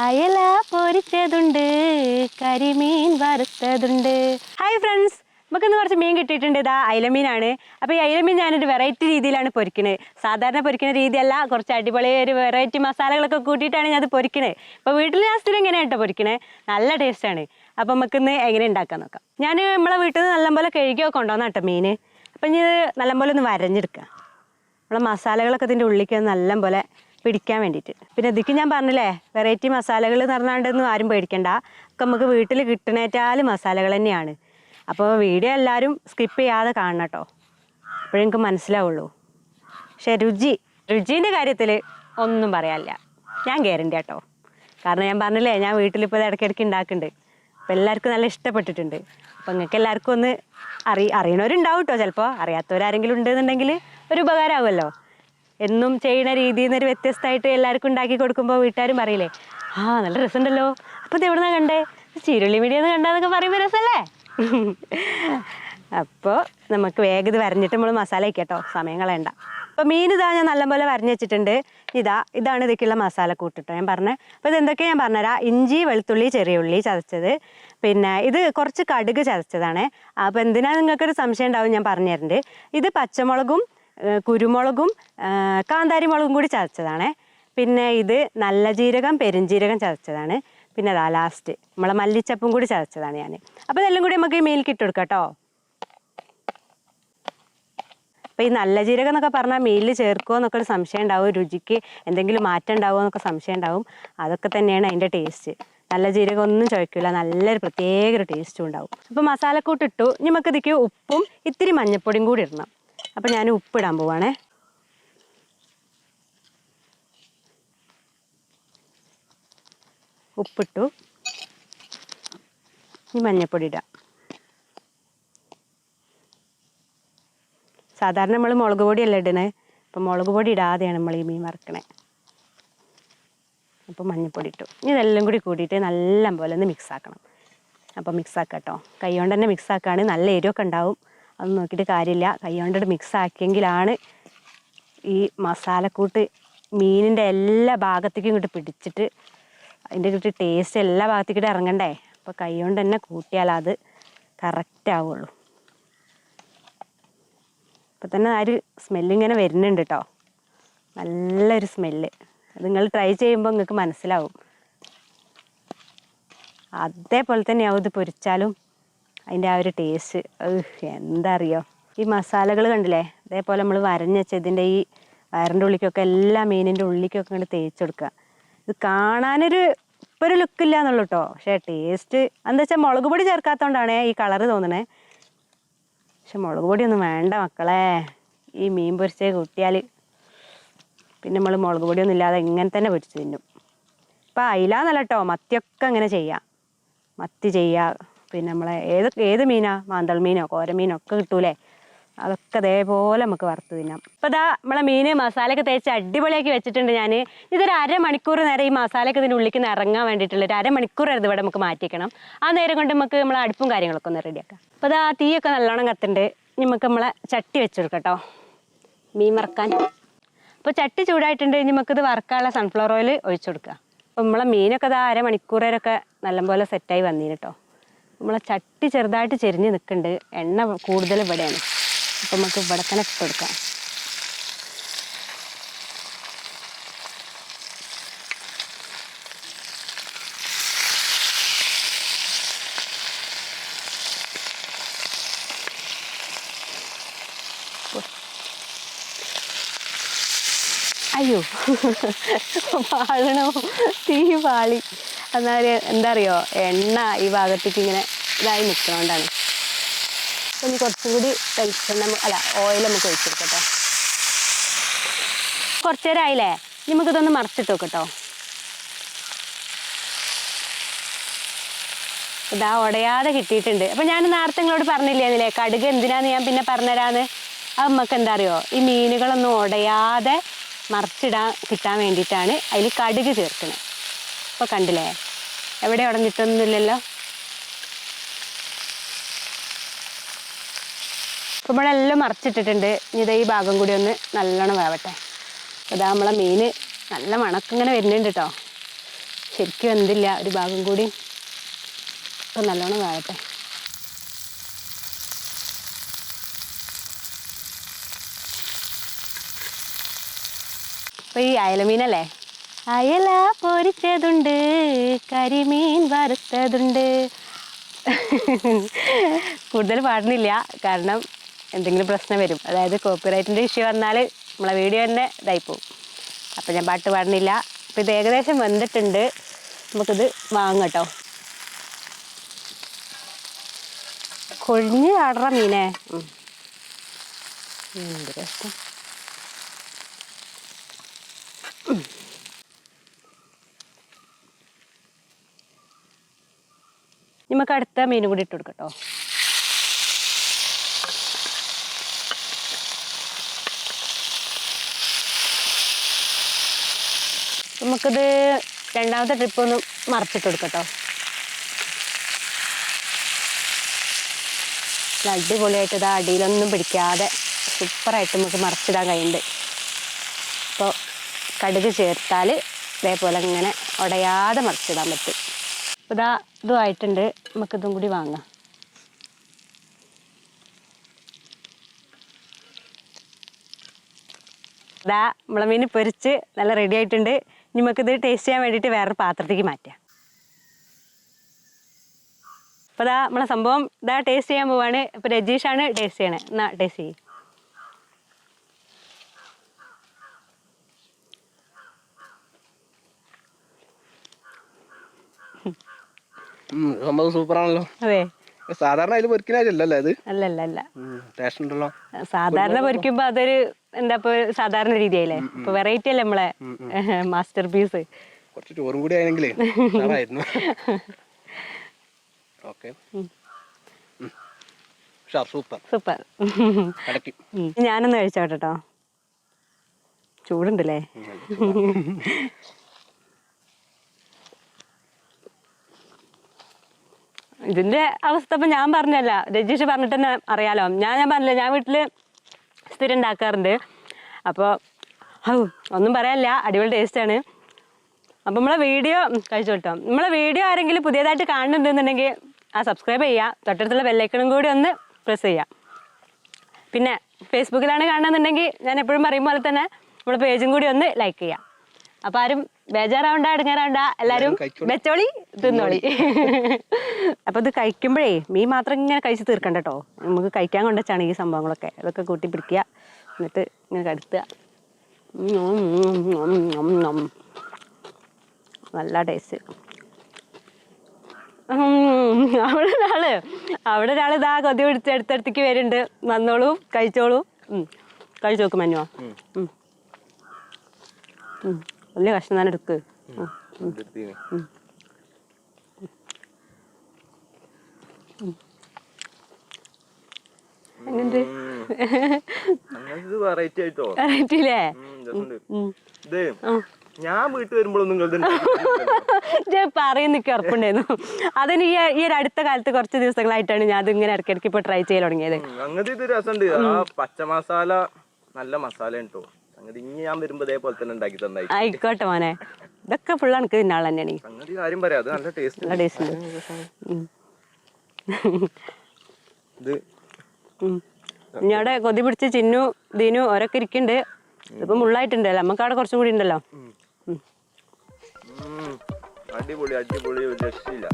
അയല പൊരിച്ചതുണ്ട്, കരിമീൻ വറുത്തതുണ്ട്. Hi friends, നമുക്കിന്ന് കുറച്ച് മീൻ കിട്ടിയിട്ടുണ്ട്. ഇതാ അയലമീനാണ്. അപ്പോൾ ഈ അയലമീൻ ഞാനൊരു വെറൈറ്റി രീതിയിലാണ് പൊരിക്കുന്നത്. സാധാരണ പൊരിക്കുന്ന രീതിയല്ല, കുറച്ച് അടിപൊളി ഒരു വെറൈറ്റി മസാലകളൊക്കെ കൂട്ടിയിട്ടാണ് ഞാൻ അത് പൊരിക്കുന്നത്. ഇപ്പോൾ വീട്ടിൽ ഞാൻ സ്ഥിരം ഇങ്ങനെയാണ് കേട്ടോ പൊരിക്കണേ, നല്ല ടേസ്റ്റാണ്. അപ്പോൾ നമുക്കിന്ന് എങ്ങനെ ഉണ്ടാക്കാൻ നോക്കാം. ഞാൻ നമ്മളെ വീട്ടിൽ നിന്ന് നല്ലപോലെ കഴുകിയൊക്കെ കൊണ്ടുവന്ന കേട്ടോ മീൻ. അപ്പം ഇനി ഇത് നല്ലപോലെ ഒന്ന് വരഞ്ഞെടുക്കുക. നമ്മളെ മസാലകളൊക്കെ ഇതിൻ്റെ ഉള്ളിലേക്ക് നല്ലപോലെ പിടിക്കാൻ വേണ്ടിയിട്ട്. പിന്നെ ഇതിക്ക് ഞാൻ പറഞ്ഞില്ലേ, വെറൈറ്റി മസാലകൾ എന്ന് പറഞ്ഞാണ്ടൊന്നും ആരും പേടിക്കണ്ട, ഒക്കെ നമുക്ക് വീട്ടിൽ കിട്ടണേറ്റാലും മസാലകൾ തന്നെയാണ്. അപ്പോൾ വീഡിയോ എല്ലാവരും സ്കിപ്പ് ചെയ്യാതെ കാണണം കേട്ടോ, അപ്പോഴേ എനിക്ക് മനസ്സിലാവുള്ളൂ. പക്ഷേ രുചീൻ്റെ കാര്യത്തിൽ ഒന്നും പറയാനില്ല, ഞാൻ ഗ്യാരണ്ടി കേട്ടോ. കാരണം ഞാൻ പറഞ്ഞില്ലേ, ഞാൻ വീട്ടിലിപ്പോൾ ഇടയ്ക്കിടയ്ക്ക് ഉണ്ടാക്കുന്നുണ്ട്. അപ്പോൾ എല്ലാവർക്കും നല്ല ഇഷ്ടപ്പെട്ടിട്ടുണ്ട്. അപ്പോൾ നിങ്ങൾക്ക് എല്ലാവർക്കും ഒന്ന് അറിയണവരുണ്ടാവും കേട്ടോ, ചിലപ്പോൾ അറിയാത്തവരാരെങ്കിലും ഉണ്ടെന്നുണ്ടെങ്കിൽ ഒരു ഉപകാരമാവുമല്ലോ. എന്നും ചെയ്യുന്ന രീതിയിൽ നിന്നൊരു വ്യത്യസ്തമായിട്ട് എല്ലാവർക്കും ഉണ്ടാക്കി കൊടുക്കുമ്പോൾ വീട്ടുകാരും പറയില്ലേ, ആ നല്ല രസമുണ്ടല്ലോ, അപ്പോൾ ഇത് എവിടെ നിന്നാണ് കണ്ടേ, ചീരുള്ളി മീഡിയെന്ന് കണ്ടാന്നൊക്കെ പറയുമ്പോൾ രസമല്ലേ. അപ്പോൾ നമുക്ക് വേഗം ഇത് വരഞ്ഞിട്ട് നമ്മൾ മസാല വയ്ക്കട്ടോ, സമയം കളയണ്ട. അപ്പോൾ മീൻ ഇതാ ഞാൻ നല്ലപോലെ വരഞ്ഞ് വെച്ചിട്ടുണ്ട്. ഇതാണ് ഇതൊക്കെയുള്ള മസാല കൂട്ടിട്ടോ ഞാൻ പറഞ്ഞത്. അപ്പോൾ ഇതെന്തൊക്കെയാണ് ഞാൻ പറഞ്ഞുതരാം. ഇഞ്ചി, വെളുത്തുള്ളി, ചെറിയ ഉള്ളി ചതച്ചത്, പിന്നെ ഇത് കുറച്ച് കടുക് ചതച്ചതാണ്. അപ്പോൾ എന്തിനാ നിങ്ങൾക്കൊരു സംശയം ഉണ്ടാവും, ഞാൻ പറഞ്ഞു തരുന്നുണ്ട്. ഇത് പച്ചമുളകും കുരുമുളകും കാന്താരി മുളകും കൂടി ചതച്ചതാണ്. പിന്നെ ഇത് നല്ല ജീരകം, പെരുംജീരകം ചതച്ചതാണ്. പിന്നെ അതാ ലാസ്റ്റ് നമ്മളെ മല്ലിച്ചപ്പും കൂടി ചതച്ചതാണ് ഞാൻ. അപ്പോൾ ഇതെല്ലാം കൂടി നമുക്ക് ഈ മീനിലേക്ക് ഇട്ട് കൊടുക്കാം കേട്ടോ. അപ്പോൾ ഈ നല്ല ജീരകം എന്നൊക്കെ പറഞ്ഞാൽ മീനിൽ ചേർക്കുമോ എന്നൊക്കെ ഒരു സംശയം ഉണ്ടാവും, രുചിക്ക് എന്തെങ്കിലും മാറ്റം ഉണ്ടാവുമോ എന്നൊക്കെ സംശയം ഉണ്ടാവും. അതൊക്കെ തന്നെയാണ് അതിൻ്റെ ടേസ്റ്റ്. നല്ല ജീരകം ഒന്നും ചുവയ്ക്കില്ല, നല്ലൊരു പ്രത്യേക ഒരു ടേസ്റ്റും ഉണ്ടാവും. അപ്പോൾ മസാലക്കൂട്ട് ഇട്ടു. ഇനി നമുക്ക് ഇതിലേക്ക് ഉപ്പും ഇത്തിരി മഞ്ഞൾപ്പൊടിയും കൂടി ഇടണം. അപ്പം ഞാൻ ഉപ്പിടാൻ പോവാണേ. ഉപ്പിട്ടു, ഇനി മഞ്ഞൾപ്പൊടി ഇടാം. സാധാരണ നമ്മൾ മുളക് പൊടിയല്ല ഇടണേ, അപ്പം മുളക് പൊടി ഇടാതെയാണ് നമ്മൾ ഈ മീൻ വറുക്കണേ. അപ്പോൾ മഞ്ഞൾപ്പൊടി ഇട്ടു. ഇനി ഇതെല്ലാം കൂടി കൂട്ടിയിട്ട് നല്ല പോലെ ഒന്ന് മിക്സ് ആക്കണം. അപ്പോൾ മിക്സ് ആക്കാം കേട്ടോ, കൈ കൊണ്ട് തന്നെ മിക്സ് ആക്കുകയാണ്. നല്ല എരിവൊക്കെ ഉണ്ടാവും, അതൊന്നും നോക്കിയിട്ട് കാര്യമില്ല. കൈ കൊണ്ടിട്ട് മിക്സ് ആക്കിയെങ്കിലാണ് ഈ മസാലക്കൂട്ട് മീനിൻ്റെ എല്ലാ ഭാഗത്തേക്കും ഇങ്ങോട്ട് പിടിച്ചിട്ട് അതിൻ്റെ കിട്ടി ടേസ്റ്റ് എല്ലാ ഭാഗത്തേക്കിട്ട് ഇറങ്ങണ്ടേ. അപ്പോൾ കൈ കൊണ്ട് തന്നെ കൂട്ടിയാൽ അത് കറക്റ്റ് ആവുള്ളൂ. ഇപ്പം തന്നെ ആ ഒരു സ്മെല്ലിങ്ങനെ വരുന്നുണ്ട് കേട്ടോ, നല്ലൊരു സ്മെല്ല്. അത് നിങ്ങൾ ട്രൈ ചെയ്യുമ്പോൾ നിങ്ങൾക്ക് മനസ്സിലാവും. അതേപോലെ തന്നെയാവും ഇത് പൊരിച്ചാലും അതിൻ്റെ ആ ഒരു ടേസ്റ്റ്. എന്താ അറിയോ, ഈ മസാലകൾ കണ്ടില്ലേ, അതേപോലെ നമ്മൾ വരഞ്ഞ് വെച്ചതിൻ്റെ ഈ വയറിൻ്റെ ഉള്ളിക്കൊക്കെ എല്ലാ മീനിൻ്റെ ഉള്ളിക്കൊക്കെ ഇങ്ങോട്ട് തേച്ച് കൊടുക്കുക. ഇത് കാണാനൊരു ഇപ്പോൾ ഒരു ലുക്കില്ല എന്നുള്ളൂ കേട്ടോ, പക്ഷേ ടേസ്റ്റ് എന്താ വെച്ചാൽ മുളക് പൊടി ചേർക്കാത്തതുകൊണ്ടാണ് ഈ കളറ് തോന്നണേ. പക്ഷെ മുളക് പൊടിയൊന്നും വേണ്ട മക്കളെ, ഈ മീൻ പൊരിച്ച് കൂട്ടിയാൽ പിന്നെ നമ്മൾ മുളക് പൊടിയൊന്നും ഇല്ലാതെ ഇങ്ങനെ തന്നെ പൊരിച്ച് തിന്നും. ഇപ്പം അയിലാന്നല്ല കേട്ടോ, മത്തിയൊക്കെ അങ്ങനെ ചെയ്യാം. മത്തി ചെയ്യുക, പിന്നെ നമ്മളെ ഏത് മീനാ, മാന്തൾ മീനോ കോരമീനോ ഒക്കെ കിട്ടൂലേ, അതൊക്കെ അതേപോലെ നമുക്ക് വറുത്ത് തിന്നാം. അപ്പോൾ ഇതാ നമ്മളെ മീൻ മസാലയൊക്കെ തേച്ച് അടിപൊളിയാക്കി വെച്ചിട്ടുണ്ട് ഞാൻ. ഇതൊരു അരമണിക്കൂർ നേരം ഈ മസാലയൊക്കെ ഇതിൻ്റെ ഉള്ളിലേക്ക് ഇറങ്ങാൻ വേണ്ടിയിട്ടുള്ള ഒരു അരമണിക്കൂറായിരുന്നു ഇവിടെ നമുക്ക് മാറ്റിക്കണം. ആ നേരം കൊണ്ട് നമുക്ക് നമ്മളെ അടുപ്പും കാര്യങ്ങളൊക്കെ ഒന്ന് റെഡിയാക്കാം. അപ്പോൾ ഇതാ തീയൊക്കെ നല്ലോണം കത്തുണ്ട്. ഇനി നമുക്ക് നമ്മളെ ചട്ടി വെച്ച് കൊടുക്കാം കേട്ടോ മീൻ വറുക്കാൻ. അപ്പോൾ ചട്ടി ചൂടായിട്ടുണ്ട്. ഇനി നമുക്കിത് വറുക്കാനുള്ള സൺഫ്ലവർ ഓയിൽ ഒഴിച്ചു കൊടുക്കുക. അപ്പോൾ നമ്മളെ മീനൊക്കെ ഇതാ അരമണിക്കൂറേരൊക്കെ നല്ലപോലെ സെറ്റായി വന്നിന് കേട്ടോ. നമ്മളെ ചട്ടി ചെറുതായിട്ട് ചെരിഞ്ഞ് നിൽക്കുന്നുണ്ട്, എണ്ണ കൂടുതൽ ഇവിടെയാണ്. അപ്പം നമുക്ക് ഇവിടെ തന്നെ ഇട്ട് കൊടുക്കാം. അയ്യോ പാളണോ, തീ പാളി. എന്നാൽ എന്താ അറിയോ, എണ്ണ ഈ ഭാഗത്തേക്ക് ഇങ്ങനെ ഇതായി നിൽക്കണോണ്ടാണ്. അപ്പം ഇനി കുറച്ചും കൂടി വെളിച്ചെണ്ണ ഓയിൽ നമുക്ക് ഒഴിച്ചെടുക്കട്ടോ. കുറച്ച് നേരം ആയില്ലേ, നമുക്കിതൊന്ന് മറിച്ചിട്ട് വെക്കട്ടോ. ഇതാ ഉടയാതെ കിട്ടിയിട്ടുണ്ട്. അപ്പം ഞാൻ നേരത്തെ നിങ്ങളോട് പറഞ്ഞില്ലേ അതില്ലേ, കടുക് എന്തിനാന്ന് ഞാൻ പിന്നെ പറഞ്ഞുതരാന്ന്. അത് നമുക്ക് എന്താ അറിയോ, ഈ മീനുകളൊന്നും ഉടയാതെ കിട്ടാൻ വേണ്ടിയിട്ടാണ് അതിൽ കടുക് ചേർക്കുന്നത്. അപ്പോൾ കണ്ടില്ലേ, എവിടെ ഉടഞ്ഞിട്ടൊന്നുമില്ലല്ലോ. അപ്പോൾ ഇവിടെ എല്ലാം മറിച്ചിട്ടിട്ടുണ്ട്. ഇനി ഈ ഭാഗം കൂടി ഒന്ന് നല്ലോണം വേവട്ടെ. അപ്പോൾ ഇതാ നമ്മളെ മീൻ നല്ല മണക്കിങ്ങനെ വരുന്നുണ്ട് കേട്ടോ. ശരിക്കും എന്തില്ല, ഒരു ഭാഗം കൂടി ഇപ്പം നല്ലോണം വേകട്ടെ. അപ്പോൾ ഈ അയലമീനല്ലേ, അയല പൊരിച്ചതുണ്ട്, കരിമീൻ വറുത്തതുണ്ട്. കൂടുതൽ പാടുന്നില്ല, കാരണം എന്തെങ്കിലും പ്രശ്നം വരും. അതായത് കോപ്പിറൈറ്റിൻ്റെ ഇഷ്യൂ വന്നാൽ നമ്മളെ വീഡിയോ തന്നെ ഇതായി പോകും. അപ്പോൾ ഞാൻ പാട്ട് പാടുന്നില്ല. അപ്പോൾ ഇത് ഏകദേശം വെന്തിട്ടുണ്ട്. നമുക്കിത് വാങ്ങാം കേട്ടോ. കൊഴിഞ്ഞ് ആടുற മീനേ, എന്ത് രസം. നമുക്ക് അടുത്ത മീൻ കൂടി ഇട്ട് കൊടുക്കട്ടോ. നമുക്കിത് രണ്ടാമത്തെ ട്രിപ്പ് ഒന്ന് മറിച്ചിട്ട് കൊടുക്കട്ടോ. അടിപൊളിയായിട്ട് ഇതാ അടിയിലൊന്നും പിടിക്കാതെ സൂപ്പറായിട്ട് നമുക്ക് മറിച്ചിടാൻ കഴിയുന്നുണ്ട്. അപ്പോൾ കടുക് ചേർത്താൽ ഇതേപോലെ ഇങ്ങനെ ഉടയാതെ മറിച്ചിടാൻ പറ്റും. അപ്പോൾ ഇതാ ഇതും ആയിട്ടുണ്ട്. നമുക്കിതും കൂടി വാങ്ങാം. ഇതാ നമ്മളെ മീൻ പൊരിച്ച് നല്ല റെഡി ആയിട്ടുണ്ട്. ഇനി നമുക്കിത് ടേസ്റ്റ് ചെയ്യാൻ വേണ്ടിയിട്ട് വേറൊരു പാത്രത്തേക്ക് മാറ്റാം. അപ്പോൾ ഇതാ നമ്മളെ സംഭവം ഇതാ ടേസ്റ്റ് ചെയ്യാൻ പോവാണ്. ഇപ്പോൾ രജീഷാണ് ടേസ്റ്റ് ചെയ്യണേ. എന്നാ ടേസ്റ്റ് ചെയ്യും. സംഭവം സൂപ്പറാണല്ലോ. അതെ, സാധാരണ അതിൽ പൊരിക്കുന്നതല്ലേ അത്? അല്ല ടേസ്റ്റ് ഉണ്ടല്ലോ. സാധാരണ പൊരിക്കുമ്പോൾ അതൊരു എന്താ ഇപ്പോൾ സാധാരണ രീതിയായില്ലേ. ഇപ്പോൾ വെറൈറ്റി അല്ലേ നമ്മളെ മാസ്റ്റർ പീസ്. കുറച്ച് ചോറും കൂടി ആയെങ്കിലേ ഓക്കെ. സൂപ്പർ. ഞാനൊന്ന് കഴിച്ചോട്ടെ കേട്ടോ. ചൂടുണ്ടല്ലേ. ഇതിന്റെ അവസ്ഥ ഇപ്പം ഞാൻ പറഞ്ഞല്ല, രജീഷ് പറഞ്ഞിട്ട് തന്നെ അറിയാലോ. ഞാൻ പറഞ്ഞില്ല, ഞാൻ വീട്ടിൽ സ്ഥിരം ഉണ്ടാക്കാറുണ്ട്. അപ്പോൾ ഒന്നും പറയാനില്ല, അടിപൊളി ടേസ്റ്റാണ്. അപ്പം നമ്മളെ വീഡിയോ കഴിച്ചു കേട്ടോ. നമ്മളെ വീഡിയോ ആരെങ്കിലും പുതിയതായിട്ട് കാണുന്നുണ്ടെന്നുണ്ടെങ്കിൽ സബ്സ്ക്രൈബ് ചെയ്യുക, തൊട്ടടുത്തുള്ള ബെല്ലൈക്കണും കൂടി ഒന്ന് പ്രസ് ചെയ്യുക. പിന്നെ ഫേസ്ബുക്കിലാണ് കാണുന്നുണ്ടെങ്കിൽ ഞാൻ എപ്പോഴും പറയും പോലെ തന്നെ നമ്മുടെ പേജും കൂടി ഒന്ന് ലൈക്ക് ചെയ്യുക. അപ്പം ആരും ബേജാറാവണ്ട, അടുങ്ങാറാവണ്ട, എല്ലാവരും വെച്ചോളി തിന്നോളി. അപ്പോൾ ഇത് കഴിക്കുമ്പോഴേ മീൻ മാത്രം ഇങ്ങനെ കഴിച്ച് തീർക്കണ്ട കേട്ടോ. നമുക്ക് കഴിക്കാൻ കൊണ്ടുവച്ചാണ് ഈ സംഭവങ്ങളൊക്കെ. അതൊക്കെ കൂട്ടി പിടിക്കുക, എന്നിട്ട് ഇങ്ങനെ കടുത്തുക. നല്ല ടേസ്റ്റ്. അവിടെ ഒരാൾ ഇതാ കൊതി പിടിച്ച് അടുത്തടുത്തേക്ക് വരുന്നുണ്ട്. വന്നോളൂ, കഴിച്ചോളൂ. കഴിച്ചു നോക്കും മഞ്ഞോ. വലിയ കഷ്ണം തന്നെ എടുക്ക്. വെറൈറ്റിയില്ലേ? ഞാൻ വീട്ടിൽ വരുമ്പോഴൊന്നും പറയും നിൽക്കി ഉറപ്പുണ്ടായിരുന്നു. അതിന് ഈ ഒരു അടുത്ത കാലത്ത് കുറച്ച് ദിവസങ്ങളായിട്ടാണ് ഞാൻ അതിങ്ങനെ ഇടയ്ക്കിടയ്ക്ക് ഇപ്പൊ ട്രൈ ചെയ്ത് തുടങ്ങിയത്. അങ്ങനത്തെ ഇത് രസമുണ്ട്. ആ പച്ച മസാല നല്ല മസാല കേട്ടോ. ഇനി ഞാൻ വരുമ്പോ ഇതേപോലെ തന്നെ ഉണ്ടാക്കി തന്നായി. ആയിക്കോട്ടെ മോനെ, ഇതൊക്കെ ഫുള്ള് എനിക്ക് തിന്നാൾ തന്നെയാണ്. സംഗതി കാര്യം പറയാം, അത് നല്ല ടേസ്റ്റ്. നല്ല ടേസ്റ്റ് ഉണ്ട്. ഇനി അവിടെ കൊതി പിടിച്ച് ചിന്നു ദീനു ഓരൊക്കെ ഇരിക്കുന്നുണ്ട്. ഇതിപ്പോ മുള്ളായിട്ടുണ്ടല്ലോ, നമുക്ക് അവിടെ കുറച്ചും കൂടി ഉണ്ടല്ലോ. അടിപൊളി, രക്ഷയില്ല.